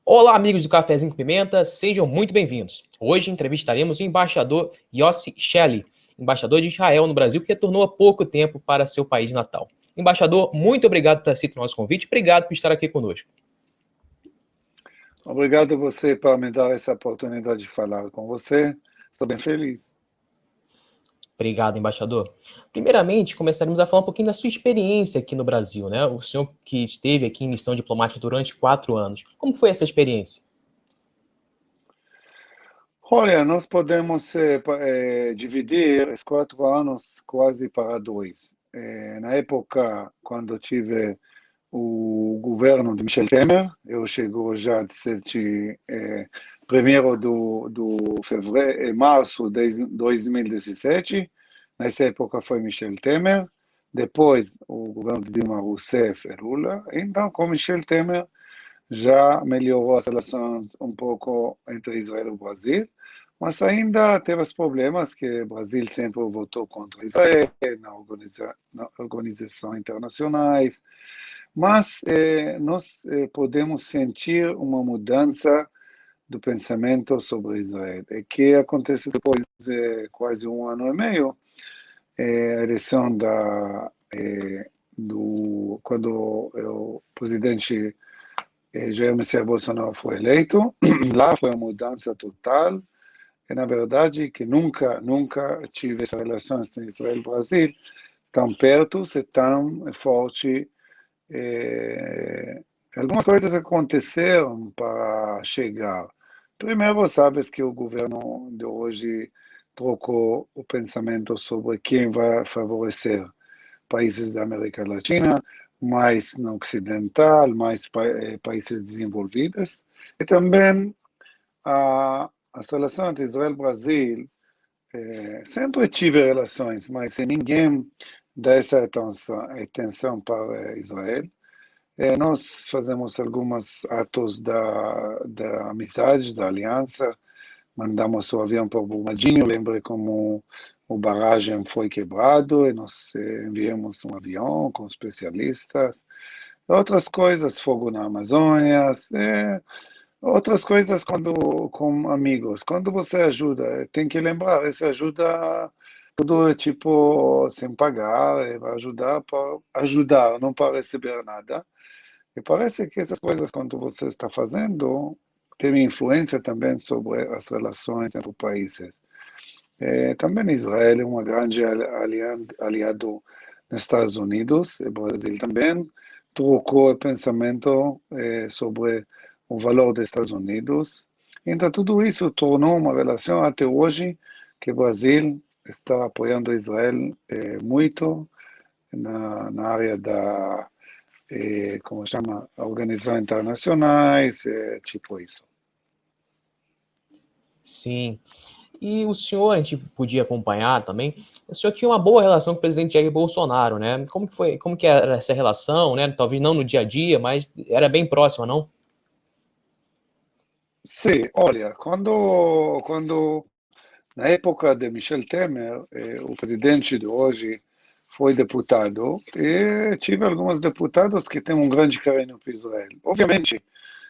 Olá, amigos do Cafezinho com Pimenta, sejam muito bem-vindos. Hoje entrevistaremos o embaixador Yossi Shelley, embaixador de Israel no Brasil, que retornou há pouco tempo para seu país natal. Embaixador, muito obrigado por ter aceito o nosso convite, obrigado por estar aqui conosco. Obrigado a você por me dar essa oportunidade de falar com você. Estou bem feliz. Obrigado, embaixador. Primeiramente, começaremos a falar um pouquinho da sua experiência aqui no Brasil, né? O senhor que esteve aqui em missão diplomática durante 4 anos. Como foi essa experiência? Olha, nós podemos dividir esses 4 anos quase para dois. Na época, quando tive o governo de Michel Temer, eu chego já de 1º de fevereiro, março de 2017. Nessa época foi Michel Temer. Depois, o governo de Dilma Rousseff e Lula. Então, com Michel Temer, já melhorou as relações um pouco entre Israel e o Brasil, mas ainda teve os problemas que o Brasil sempre votou contra Israel na organização internacionais, mas nós podemos sentir uma mudança do pensamento sobre Israel. E que acontece depois de quase 1 ano e meio, a eleição quando o presidente Jair Messias Bolsonaro foi eleito. Lá foi uma mudança total. E, na verdade, que nunca tive essas relações entre Israel e Brasil tão perto e tão forte. Algumas coisas aconteceram para chegar. Primeiro, sabes que o governo de hoje trocou o pensamento sobre quem vai favorecer países da América Latina, mais no ocidental, mais países desenvolvidos. E também as relações entre Israel e Brasil, sempre tive relações, mas ninguém dá essa atenção para Israel. Nós fazemos alguns atos da amizade, da aliança, mandamos o avião para o Brumadinho, lembro como o barragem foi quebrado e nós enviamos um avião com especialistas. Outras coisas, fogo na Amazônia, outras coisas com amigos. Quando você ajuda, tem que lembrar, essa ajuda tudo é tipo sem pagar, vai ajudar para ajudar, não para receber nada. E parece que essas coisas, quando você está fazendo, tem influência também sobre as relações entre os países. Também Israel é um grande aliado nos Estados Unidos, e o Brasil também trocou o pensamento sobre o valor dos Estados Unidos. Então, tudo isso tornou uma relação até hoje que o Brasil está apoiando Israel muito na área da, como chama, organizações internacionais, tipo isso. Sim. E o senhor, a gente podia acompanhar também, o senhor tinha uma boa relação com o presidente Jair Bolsonaro, né? Como que era essa relação, né? Talvez não no dia a dia, mas era bem próxima, não? Sim, olha, quando na época de Michel Temer, o presidente de hoje foi deputado, e tive alguns deputados que têm um grande carinho por Israel. Obviamente,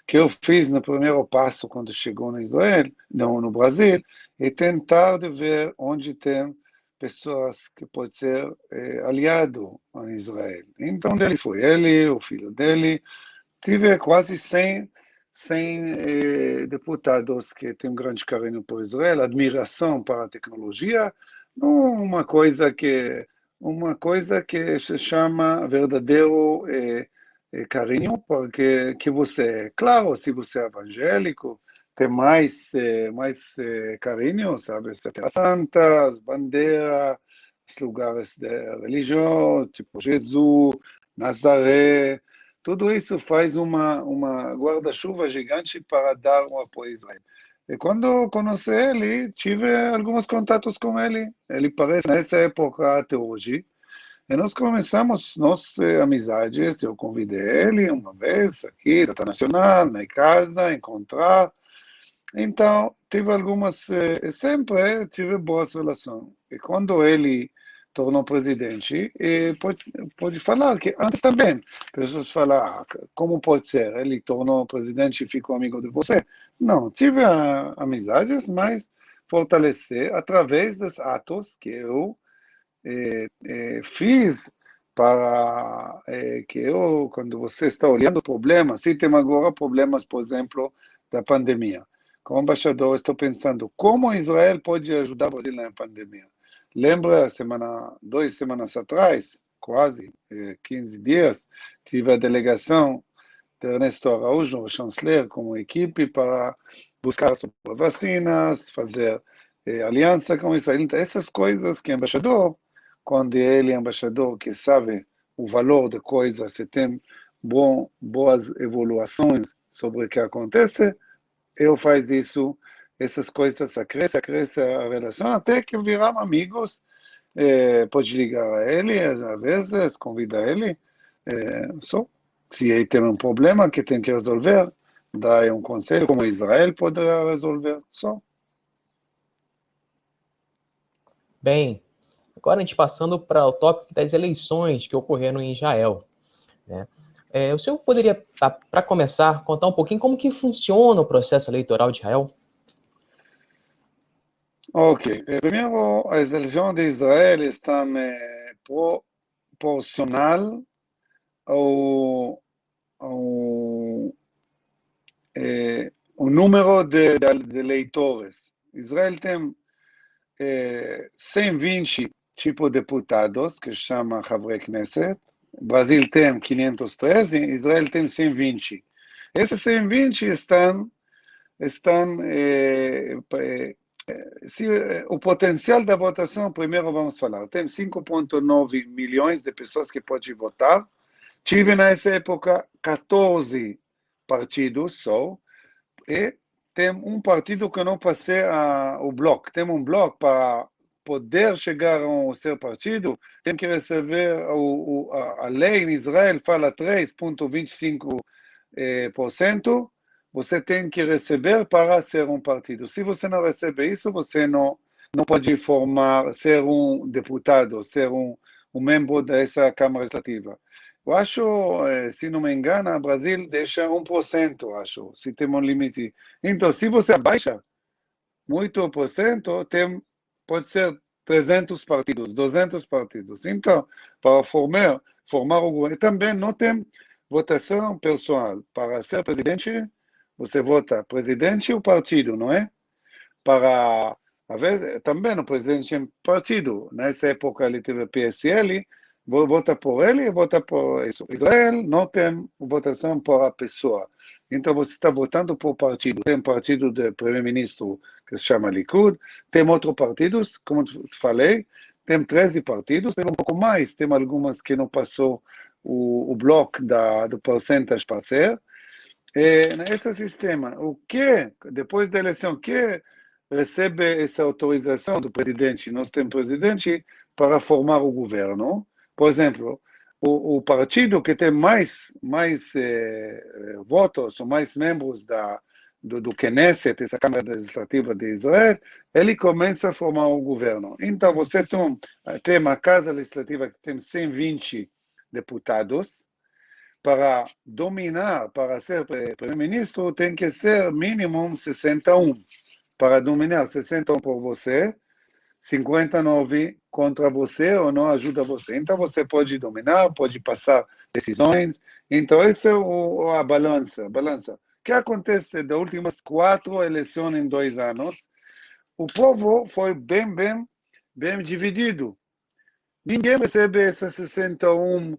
que eu fiz no primeiro passo quando chegou no Israel, no Brasil, é tentar de ver onde tem pessoas que podem ser aliado a Israel. Então, deles foi ele, o filho dele. Tive quase 100 deputados que têm um grande carinho por Israel, admiração para a tecnologia, não uma coisa que se chama verdadeiro carinho, porque que você, claro, se você é evangélico, tem mais carinho, sabe, as Terras Santas, bandeira, os lugares de religião, tipo Jesus, Nazaré, tudo isso faz uma guarda-chuva gigante para dar um apoio a Israel. E quando conheci ele, tive alguns contatos com ele. Ele parece, nessa época até hoje, e nós começamos nossas amizades. Eu convidei ele uma vez aqui, da Nacional, na casa, encontrar. Então, tive sempre tive boas relações. E quando ele tornou presidente, e pode falar que antes também, pessoas falam, como pode ser? Ele tornou presidente e ficou amigo de você? Não, tive amizades, mas fortalecer através dos atos que eu fiz para que eu, quando você está olhando problemas, se tem agora problemas, por exemplo, da pandemia. Como embaixador, estou pensando como Israel pode ajudar o Brasil na pandemia. Lembra, 2 semanas atrás, quase 15 dias, tive a delegação de Ernesto Araújo, o chanceler, como equipe para buscar sobre vacinas, fazer aliança com Israel. Então, essas coisas que embaixador, quando ele é embaixador que sabe o valor da coisa, se tem boas evoluções sobre o que acontece, eu faz isso, essas coisas cresce a relação, até que viramos amigos, pode ligar a ele, às vezes, convida ele, só. Se ele tem um problema que tem que resolver, dá um conselho, como Israel poderá resolver, só. Bem, agora a gente passando para o tópico das eleições que ocorreram em Israel, né? O senhor poderia, para começar, contar um pouquinho como que funciona o processo eleitoral de Israel? Ok. Primeiro, as eleições de Israel estão proporcional ao o número de eleitores. Israel tem 120 tipos de deputados, que chama חברי כנסת. Brasil tem 513, Israel tem 120. Esses 120 estão o potencial da votação, primeiro vamos falar, tem 5,9 milhões de pessoas que podem votar. Tive nessa época 14 partidos só, e tem um partido que não passei o bloco. Tem um bloco para poder chegar a ser partido, tem que receber, a lei em Israel fala 3,25%, você tem que receber para ser um partido. Se você não recebe isso, você não pode ser um deputado, ser um membro dessa Câmara Legislativa. Eu acho, se não me engano, o Brasil deixa 1%, acho, se tem um limite. Então, se você abaixa muito por cento, pode ser 300 partidos, 200 partidos. Então, para formar o governo, também não tem votação pessoal. Para ser presidente, você vota presidente ou partido, não é? Para, às vezes, também o presidente é partido. Nessa época ele teve PSL, vota por ele e vota por isso. Israel não tem votação por a pessoa. Então você está votando por partido. Tem partido do primeiro-ministro que se chama Likud, tem outros partidos, como falei, tem 13 partidos, tem um pouco mais, tem algumas que não passou o bloco do porcentagem para ser. Nesse sistema, o que, depois da eleição, que recebe essa autorização do presidente, nós temos presidente para formar o governo. Por exemplo, o partido que tem mais votos, ou mais membros do Knesset, essa Câmara Legislativa de Israel, ele começa a formar o governo. Então, você tem uma Casa Legislativa que tem 120 deputados. Para dominar, para ser primeiro-ministro, tem que ser mínimo 61. Para dominar, 61 por você, 59 contra você ou não ajuda você. Então, você pode dominar, pode passar decisões. Então, essa é a balança. O que acontece das últimas 4 eleições em 2 anos? O povo foi bem dividido. Ninguém recebe esses 61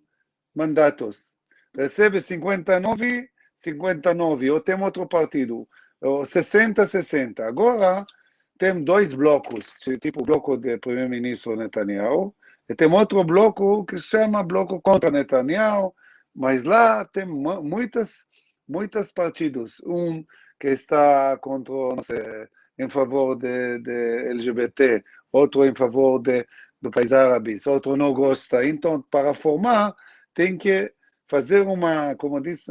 mandatos. Recebe 59, ou tem outro partido, 60. Agora, tem 2 blocos, tipo o bloco do primeiro-ministro Netanyahu, e tem outro bloco que se chama bloco contra Netanyahu, mas lá tem muitos partidos. Um que está contra, não sei, em favor de LGBT, outro em favor do país árabes, outro não gosta. Então, para formar, tem que fazer como diz,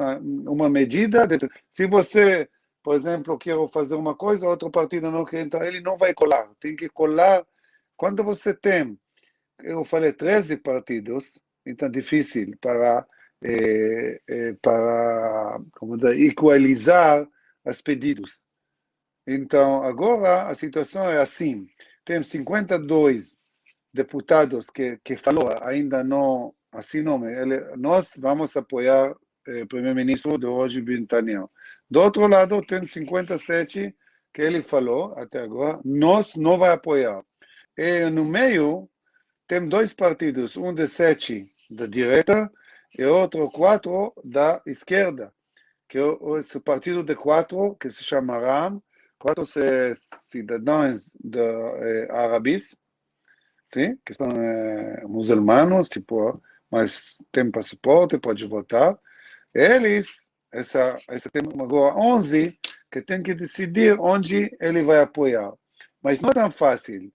uma medida. Se você, por exemplo, quer fazer uma coisa, outro partido não quer entrar, ele não vai colar. Tem que colar. Quando você tem eu falei 13 partidos, então difícil como dizer, equalizar os pedidos. Então, agora a situação é assim, tem 52 deputados que falou, ainda não assinou, nós vamos apoiar o primeiro-ministro de hoje, Netanyahu. Do outro lado, tem 57 que ele falou até agora, nós não vai apoiar. E no meio, tem dois partidos, um de 7 da direita e outro 4 da esquerda, que é esse partido de 4, que se chama RAM, 4 cidadãos árabes, sim, que são muçulmanos, tipo, mas tem passaporte, pode votar. Eles, tem agora 11 que tem que decidir onde ele vai apoiar. Mas não é tão fácil.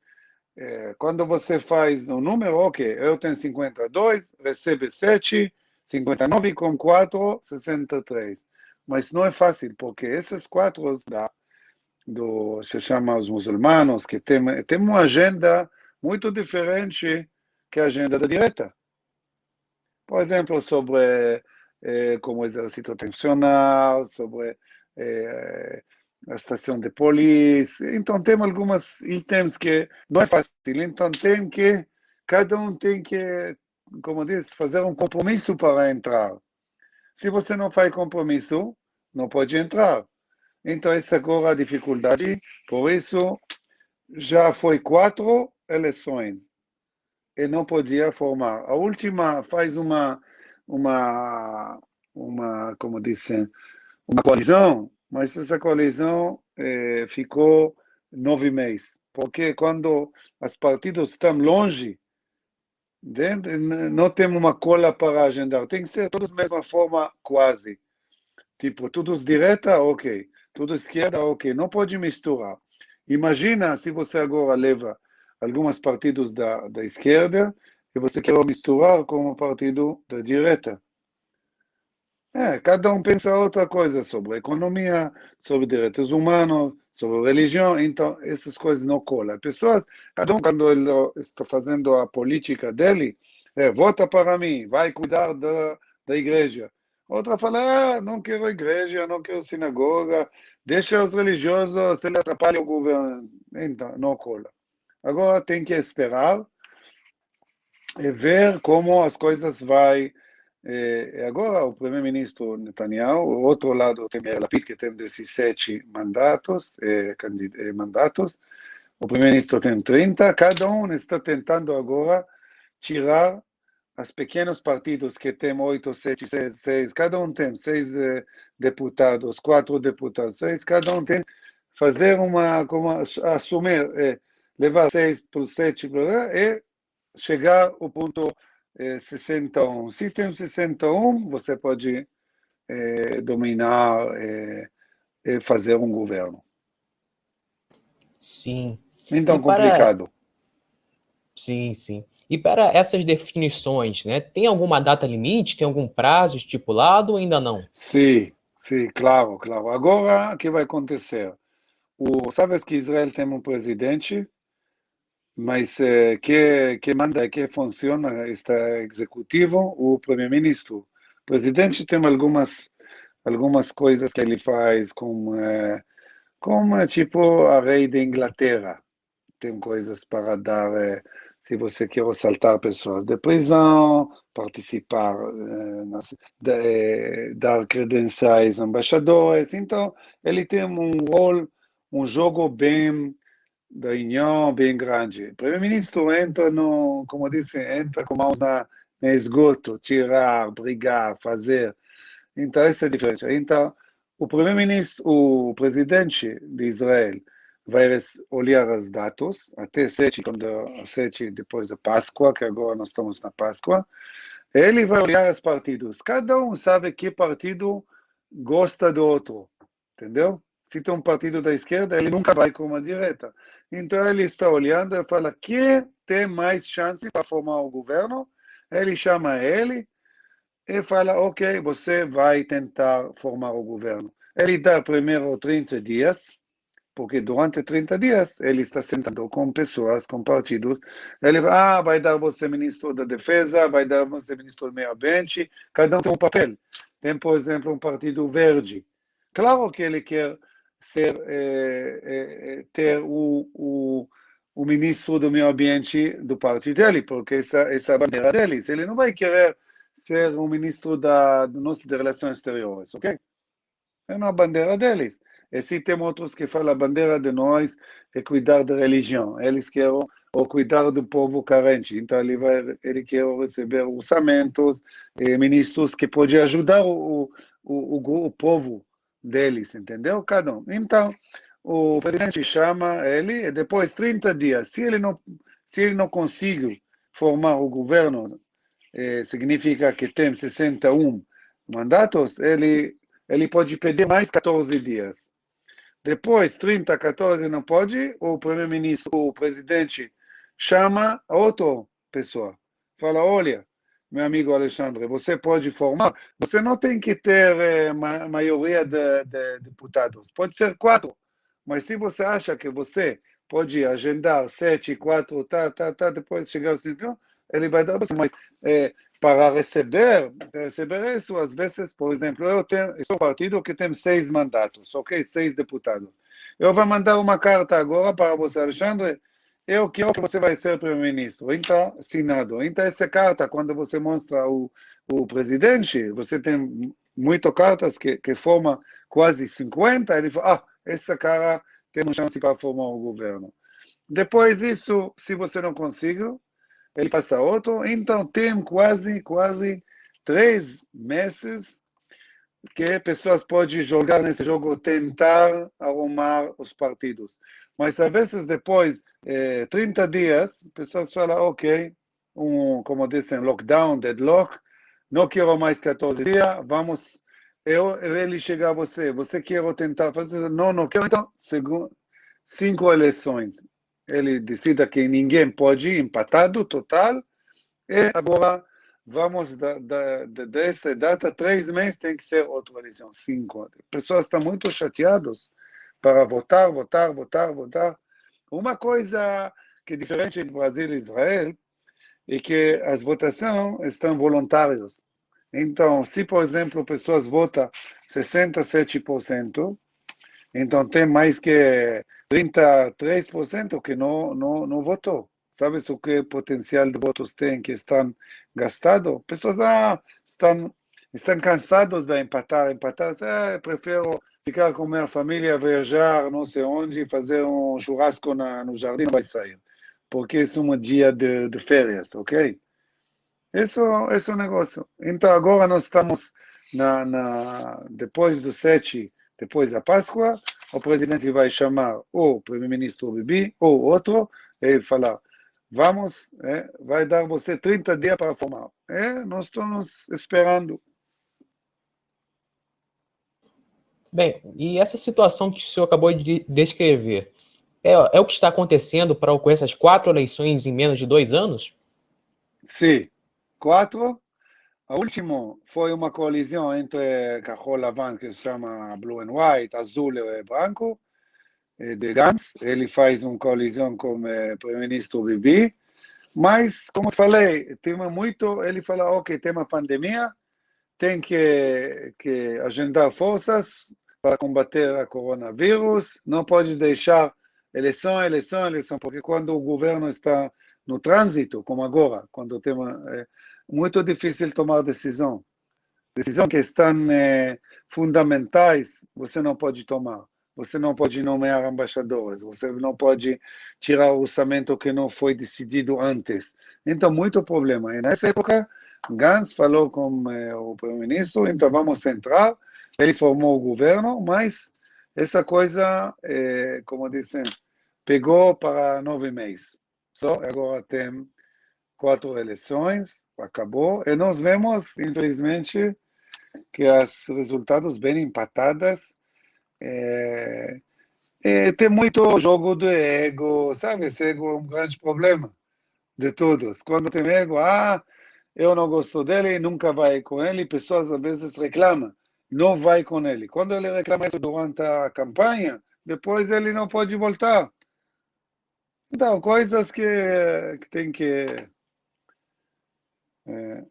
Quando você faz um número, ok, eu tenho 52, recebe 7, 59 com 4, 63. Mas não é fácil, porque esses 4 se chama os muçulmanos, que tem uma agenda muito diferente que a agenda da direita. Por exemplo, sobre como o exército tensional, sobre a estação de polícia. Então, tem alguns itens que não é fácil. Então, cada um tem que, como diz, fazer um compromisso para entrar. Se você não faz compromisso, não pode entrar. Então, essa agora é a dificuldade. Por isso, já foi 4 eleições e não podia formar. A última faz como dizem, uma coalizão, mas essa coalizão ficou 9 meses, porque quando os partidos estão longe, não tem uma cola para agendar, tem que ser todos da mesma forma, quase. Tipo, todos direita, ok. Todos esquerda, ok. Não pode misturar. Imagina se você agora leva alguns partidos da esquerda e você quer misturar com o partido da direita. Cada um pensa outra coisa sobre economia, sobre direitos humanos, sobre religião, então essas coisas não colam. Pessoas, cada um, quando ele está fazendo a política dele, vota para mim, vai cuidar da igreja. Outra fala, não quero igreja, não quero sinagoga, deixa os religiosos, ele atrapalha o governo. Então, não cola. Agora tem que esperar e ver como as coisas vai. Agora o primeiro-ministro Netanyahu, o outro lado tem Yair Lapid, que tem 17 mandatos, o primeiro-ministro tem 30, cada um está tentando agora tirar os pequenos partidos que tem 8, 7, 6, cada um tem 6 deputados, 4 deputados, 6, cada um tem fazer como assumir, levar 6 por 7 e chegar ao ponto 61. Se tem 61, você pode dominar e fazer um governo. Sim. Então, complicado. Sim, sim. E para essas definições, né, tem alguma data limite? Tem algum prazo estipulado ou ainda não? Sim, claro, claro. Agora, o que vai acontecer? Sabes que Israel tem um presidente, mas que manda, que funciona, está executivo, o primeiro-ministro. O presidente tem algumas coisas que ele faz como tipo a rei da Inglaterra. Tem coisas para dar, se você quer saltar pessoas de prisão, participar, dar credenciais a embaixadores. Então, ele tem um rol, um jogo bem da União bem grande. O primeiro-ministro entra como disse, entra com mãos no esgoto, tirar, brigar, fazer. Então, essa é a diferença. Então, o presidente de Israel vai olhar os dados até 7, depois da Páscoa, que agora nós estamos na Páscoa. Ele vai olhar os partidos. Cada um sabe que partido gosta do outro, entendeu? Se tem um partido da esquerda, ele nunca vai com a direita. Então, ele está olhando e fala que tem mais chance para formar o governo. Ele chama ele e fala, ok, você vai tentar formar o governo. Ele dá primeiro 30 dias porque durante 30 dias ele está sentando com pessoas, com partidos, ele vai dar você ministro da Defesa, vai dar você ministro do Meio Ambiente, cada um tem um papel. Tem, por exemplo, um partido verde. Claro que ele quer ter o ministro do Meio Ambiente do partido dele, porque essa é a bandeira deles. Ele não vai querer ser o ministro do nosso de Relações Exteriores, ok? É uma bandeira deles. E se tem outros que falam a bandeira de nós é cuidar da religião. Eles querem ou cuidar do povo carente. Então ele quer receber orçamentos, ministros que podem ajudar o povo deles, entendeu? Cada um. Então, o presidente chama ele e depois 30 dias, se ele não consegue formar o governo, significa que tem 61 mandatos, ele pode pedir mais 14 dias. Depois, 30, 14 não pode, o primeiro-ministro, o presidente, chama outra pessoa. Fala, olha, meu amigo Alexandre, você pode formar, você não tem que ter maioria de deputados, pode ser 4, mas se você acha que você pode agendar 7, 4, depois chegar ao 5, ele vai dar você, mas para receber isso, às vezes, por exemplo, eu sou um partido que tem 6 mandatos, ok? 6 deputados. Eu vou mandar uma carta agora para você, Alexandre, eu quero que você vai ser primeiro-ministro. Então, assinado. Então, essa carta, quando você mostra o presidente, você tem muitas cartas que formam quase 50, ele fala, essa cara tem uma chance para formar o governo. Depois disso, se você não conseguiu, ele passa outro, então tem quase 3 meses que pessoas podem jogar nesse jogo, tentar arrumar os partidos. Mas, às vezes, depois, 30 dias, pessoas falam, ok, como dizem, lockdown, deadlock, não quero mais 14 dias, vamos, ele chega a você quer tentar fazer, não quero, então, 5 eleições. Ele decide que ninguém pode ir, empatado, total, e agora vamos dessa data, 3 meses tem que ser outra eleição, 5. Pessoas estão muito chateadas para votar. Uma coisa que é diferente no Brasil e Israel é que as votações estão voluntárias. Então, se, por exemplo, pessoas votam 67%, então tem mais que 33% que não votou. Sabe o que potencial de votos tem que estão gastados? Pessoas estão cansados de empatar. Prefiro ficar com minha família, viajar não sei onde, fazer um churrasco no jardim, não vai sair. Porque é um dia de férias, ok? Isso é o negócio. Então agora nós estamos depois do 7, depois da Páscoa, o presidente vai chamar o primeiro-ministro Bibi ou outro e falar, vamos, vai dar você 30 dias para formar. Nós estamos esperando. Bem, e essa situação que o senhor acabou de descrever, é o que está acontecendo para ocorrer essas 4 eleições em menos de 2 anos? Sim. 4. A última foi uma colisão entre Cajol Lavan, que se chama Blue and White, azul e branco, de Gantz. Ele faz uma colisão com o primeiro-ministro Bibi. Mas, como eu falei, ele fala, ok, tem uma pandemia, tem que agendar forças para combater a coronavírus, não pode deixar eleição, porque quando o governo está no trânsito, como agora, quando tem muito difícil tomar decisão que estão fundamentais, você não pode tomar. Você não pode nomear embaixadores, você não pode tirar o orçamento que não foi decidido antes. Então, muito problema. E nessa época, Gantz falou com o primeiro-ministro, então vamos entrar. Ele formou o governo, mas essa coisa, como dizem, pegou para 9 meses. Só agora tem 4 eleições, acabou. E nós vemos, infelizmente, que os resultados bem empatadas. Tem muito jogo de ego, sabe? Esse ego é um grande problema de todos. Quando tem ego, eu não gosto dele, nunca vai com ele. Pessoas às vezes reclamam. não vai com ele. Quando ele reclama isso durante a campanha, depois ele não pode voltar. Então, coisas que tem que...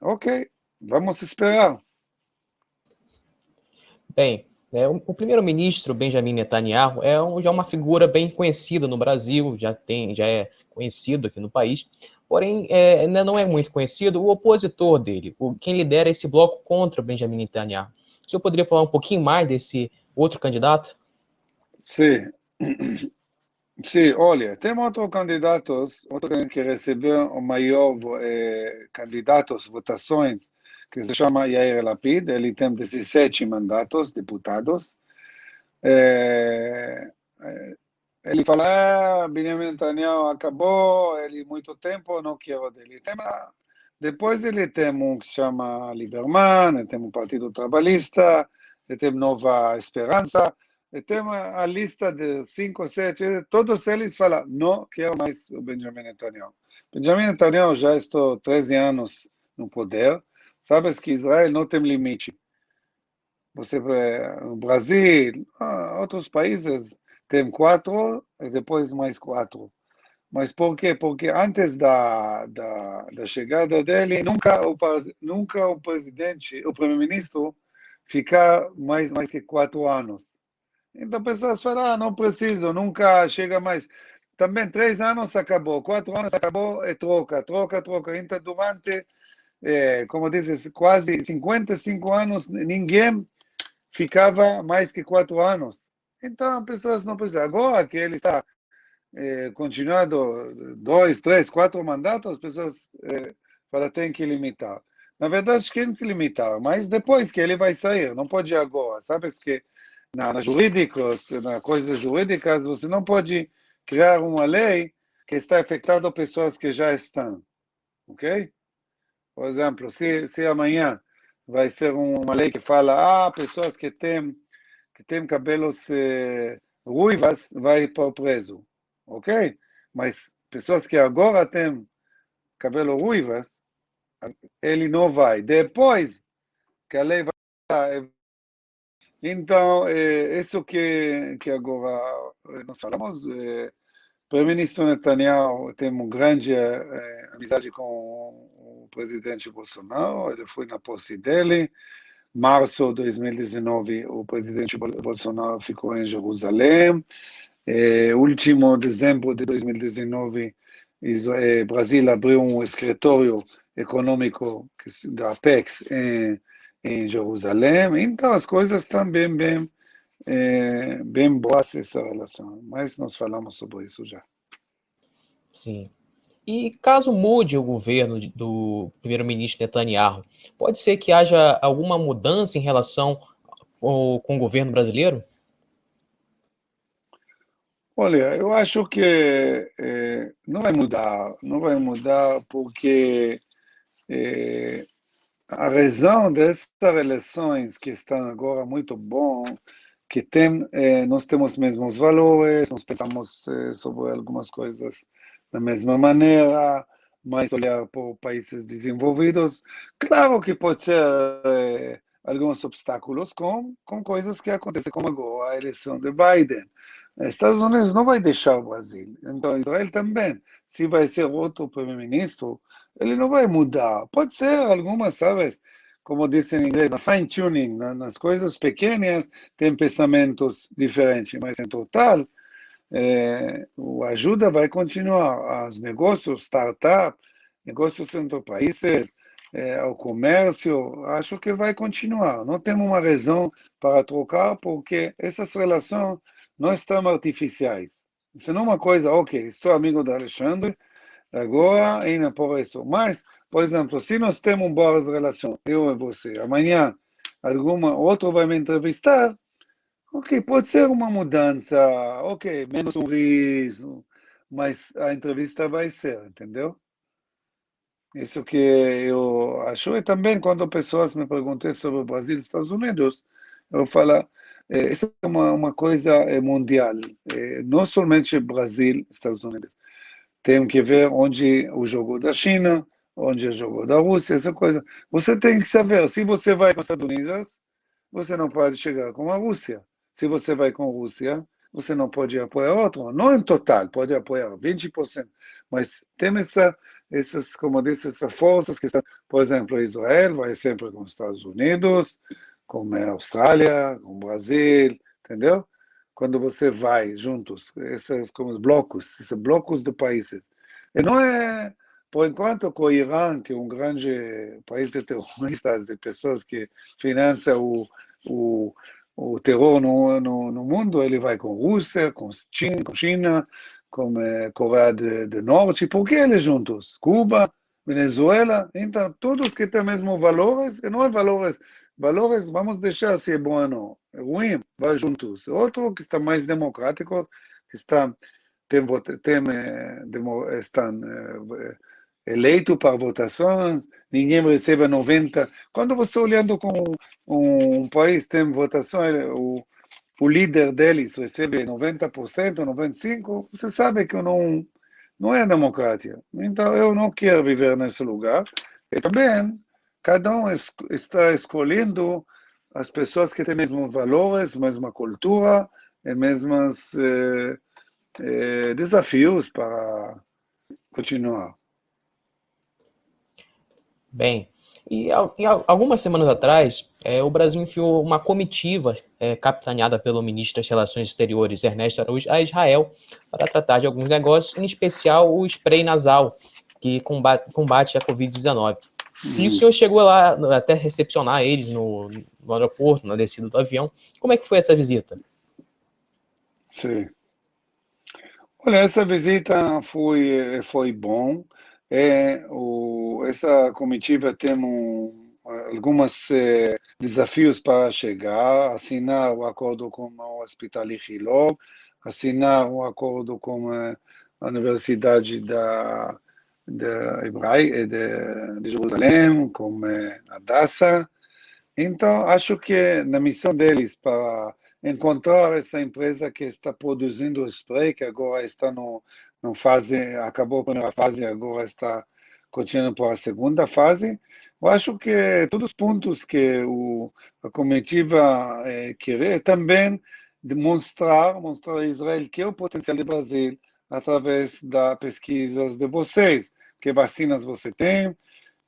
ok, vamos esperar. Bem, o primeiro-ministro Benjamin Netanyahu já é uma figura bem conhecida no Brasil, já é conhecido aqui no país, porém ainda não é muito conhecido o opositor dele, quem lidera esse bloco contra Benjamin Netanyahu. O senhor poderia falar um pouquinho mais desse outro candidato? Sim. Sim, olha, tem outros candidatos, outro que recebeu o maior candidatos, votações, que se chama Yair Lapid, ele tem 17 mandatos, deputados. É, ele fala, Benjamin Netanyahu acabou, ele muito tempo, não quero dele. Depois ele tem um que se chama Lieberman, ele tem um Partido Trabalhista, ele tem Nova Esperança, ele tem a lista de 5, 7, todos eles falam, não quero mais o Benjamin Netanyahu. Benjamin Netanyahu já está 13 anos no poder, sabes que Israel não tem limite. Você, no Brasil, outros países, tem 4 e depois mais 4. Mas por quê? Porque antes da chegada dele, nunca o presidente, o primeiro-ministro, ficar mais que 4 anos. Então, pessoas falam, não preciso, nunca chega mais. Também 3 anos acabou, 4 anos acabou, é troca, troca, troca. Então, durante, como dizes, quase 55 anos, ninguém ficava mais que 4 anos. Então, pessoas não precisam. Agora que ele está continuando 2, 3, 4 mandatos, as pessoas falam tem que limitar. Na verdade, tem que limitar, mas depois que ele vai sair, não pode agora. Sabes que nas coisas jurídicas, você não pode criar uma lei que está afetando pessoas que já estão, ok? Por exemplo, se amanhã vai ser uma lei que fala, pessoas que têm cabelos ruivas vai para preso, ok? Mas pessoas que agora têm cabelo ruivas, ele não vai. Depois que a lei vai. Então, isso que agora nós falamos, o primeiro-ministro Netanyahu tem uma grande amizade com o presidente Bolsonaro, ele foi na posse dele. Março de 2019, o presidente Bolsonaro ficou em Jerusalém. Último dezembro de 2019, Brasil abriu um escritório econômico da Apex em Jerusalém. Então, as coisas estão bem boas essa relação. Mas nós falamos sobre isso já. Sim. E caso mude o governo do primeiro-ministro Netanyahu, pode ser que haja alguma mudança em relação com o governo brasileiro? Olha, eu acho que não vai mudar porque a razão dessas eleições que estão agora muito bom, que nós temos os mesmos valores, nós pensamos sobre algumas coisas da mesma maneira, mais olhar por países desenvolvidos. Claro que pode ser alguns obstáculos com coisas que acontecem, como agora a eleição de Biden. Estados Unidos não vai deixar o Brasil, então Israel também. Se vai ser outro primeiro-ministro, ele não vai mudar. Pode ser algumas, sabes? Como dizem em inglês, fine-tuning, nas coisas pequenas tem pensamentos diferentes, mas em total, a ajuda vai continuar. Os negócios, startup, negócios entre países, o comércio, acho que vai continuar. Não temos uma razão para trocar, porque essas relações não estão artificiais. Isso não é uma coisa, ok, estou amigo do Alexandre, agora ainda por isso. Mas, por exemplo, se nós temos boas relações, eu e você, amanhã outro vai me entrevistar, ok, pode ser uma mudança, ok, menos um riso, mas a entrevista vai ser, entendeu? Isso que eu acho. E também, quando pessoas me perguntam sobre o Brasil e Estados Unidos, eu falo, isso é uma coisa mundial, não somente Brasil e Estados Unidos. Tem que ver onde o jogo da China, onde é o jogo da Rússia, essa coisa. Você tem que saber, se você vai para os Estados Unidos, você não pode chegar com a Rússia. Se você vai com a Rússia, você não pode apoiar outro, não em total, pode apoiar 20%, mas tem essas, como disse, essas forças que estão, por exemplo, Israel vai sempre com os Estados Unidos, com a Austrália, com o Brasil, entendeu? Quando você vai juntos, esses como esses blocos de países. E não é, por enquanto, com o Irã, que é um grande país de terroristas, de pessoas que financiam o terror no mundo, ele vai com Rússia, com China, com Coreia do Norte. Por que eles juntos? Cuba, Venezuela, então, todos que têm mesmo valores, e não é valores, vamos deixar se é bom ou não, é ruim, vai juntos. Outro que está mais democrático, que está, estão eleito para votações, ninguém recebe 90. Quando você olhando com um país tem votação, o líder deles recebe 90%, 95%, você sabe que não é democracia. Então, eu não quero viver nesse lugar. E também, cada um está escolhendo as pessoas que têm mesmos valores, mesma cultura, e mesmos desafios para continuar. Bem, e algumas semanas atrás, o Brasil enviou uma comitiva capitaneada pelo ministro das Relações Exteriores, Ernesto Araújo, a Israel para tratar de alguns negócios, em especial o spray nasal, que combate a Covid-19. E o senhor chegou lá até recepcionar eles no aeroporto, na descida do avião. Como é que foi essa visita? Sim. Olha, essa visita foi bom. Essa comitiva tem alguns desafios para chegar, assinar o acordo com o Hospital Ichilov, assinar o acordo com a Universidade de Jerusalém, com Hadassah. Então, acho que na missão deles para encontrar essa empresa que está produzindo o spray, que agora está no fase, acabou a primeira fase, agora está continuando para a segunda fase. Eu acho que todos os pontos que a comitiva quer também mostrar a Israel que é o potencial do Brasil através das pesquisas de vocês, que vacinas você tem.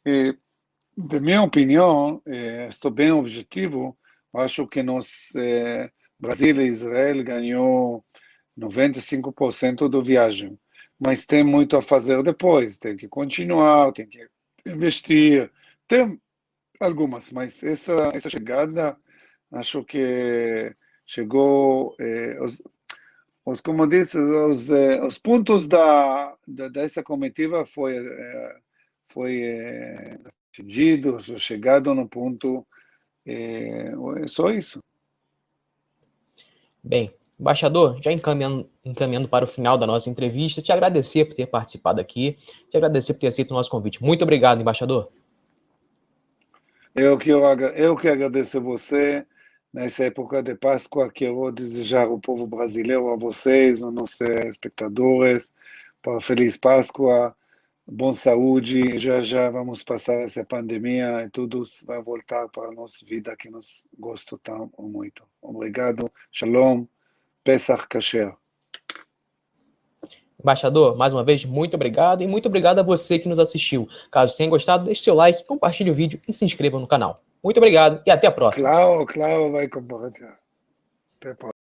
De minha opinião, estou bem objetivo, acho que Brasil e Israel ganhou 95% da viagem, mas tem muito a fazer depois, tem que continuar, tem que investir, tem algumas, mas essa chegada, acho que chegou, como disse, os pontos dessa comitiva foi atingidos, ou chegado no ponto, é só isso. Bem, embaixador, já encaminhando para o final da nossa entrevista, te agradecer por ter participado aqui, te agradecer por ter aceito o nosso convite. Muito obrigado, embaixador. Eu que agradeço a você. Nessa época de Páscoa, quero desejar ao povo brasileiro, a vocês, aos nossos espectadores, para Feliz Páscoa, boa saúde. Já vamos passar essa pandemia e tudo vai voltar para a nossa vida que nós gostamos tão muito. Obrigado. Shalom. Pesach Kasher. Embaixador, mais uma vez, muito obrigado e muito obrigado a você que nos assistiu. Caso tenha gostado, deixe seu like, compartilhe o vídeo e se inscreva no canal. Muito obrigado e até a próxima. Claro, vai compartilhar. Até a próxima.